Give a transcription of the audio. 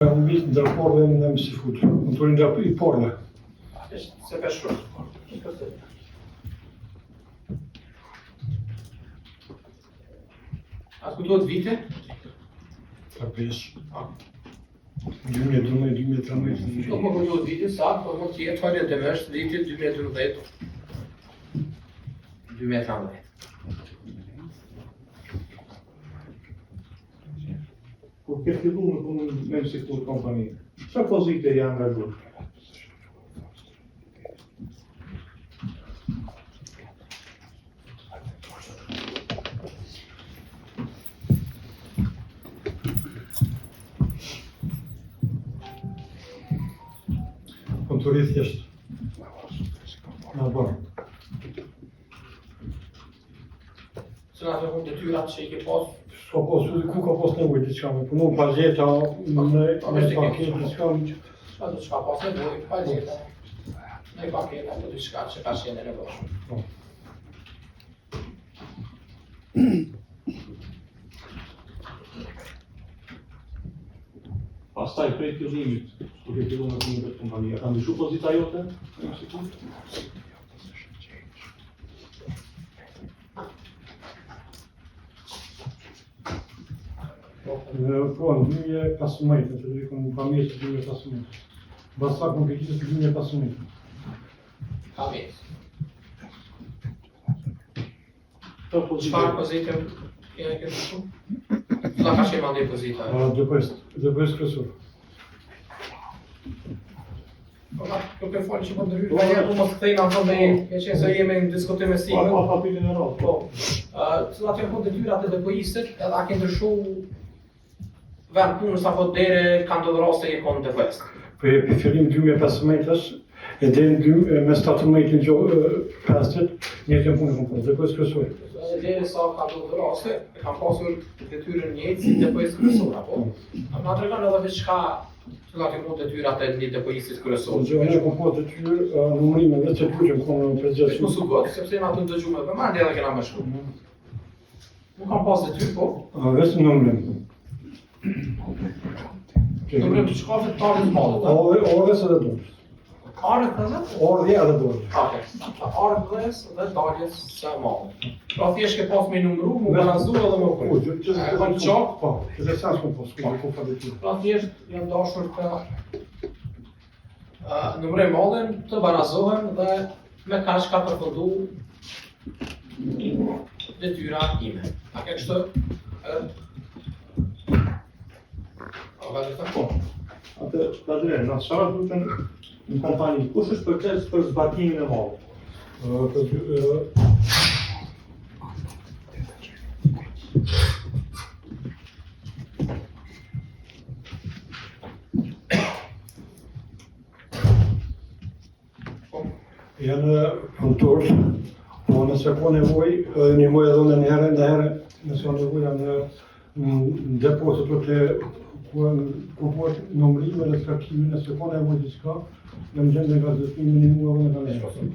Un bit ndër porrë dhe më si fut. Kontorin nga i porrë. Se ka shumë. A kujtohet vite? Ka 5. 2012-2013. Nuk më kujtohet vite saktë, por mund të jetë falë të mësh viti 2012. 2013. Kur ke filluar në punën me si këtë kompani, çfarë pozite janë angazhuar? Kontori thjesht. Na bën. Se na të detyrat që i ke pas. Ku ka pas nevojë diçka më punu pazeta në paketë diçka. Çfarë do të shka pas nevojë, pazeta. Në paketë apo diçka që ka qenë nevojshme. Pastaj prej fillimit, kur ke filluar në punën e kompania, ka ndryshuar pozita jote në institut? Po, në 2015, të drejkon në pamjes të 2015. Basta kompetitë të 2015. Pamjes. Çfarë Çfarë pozite keni këtu shumë? La ka qenë mandej pozita. Dëbës kryesor. Nuk e falë që po ndërhyrë, ka njerë ku mos këthejnë ato me qenë se jemi në diskutim me Simën. Pa kapitën e radhë. Po, cilat janë po detyrat e DPI-së, edhe a ke ndryshu vend punës apo dere kanë të raste e konë të vest. Për fillim 2015-ës, e deri me statumetin 5-it, njëjtën punë kom pas, dëbës kryesor. Dere sa kanë të raste, e kanë pasur detyrën njëjtë si DPI-së kryesor, apo? Na tregon edhe diçka cilat janë po detyrat e një DPI-së kryesor. Unë kom pas detyrë numërime vetë që që kom prezident. Mos u god, sepse na të dëgjuar më marrë edhe kena më shumë. Nuk kam pas detyrë, po. Vetëm numërim. Numërim të shkafit të arës madhe. Orës edhe dorës. Arët të zë? Orë edhe dorës. Arët dhës dhe daljes së madhe. Pra thjesht ke pas me numëru, mu balanzu edhe më Po, kërë. që Kom qak, po, që sa s'kom pas, ku pa detyrë. pra thjesht janë dashur të numërim madhen, të balanzohen dhe me kaq ka përfundu detyra ime. A ke kështë? Po. Atë, ta dire, në çfarë duhet në kompani, kush është proces për zbatimin e mallit? Janë punëtorë, po nëse ka nevojë, një muaj edhe në herë, nëse ka nevojë janë në depozitë të ku po numërime dhe trajtimin, nëse ka nevojë diçka, në gjendje gazetimi një muaj edhe në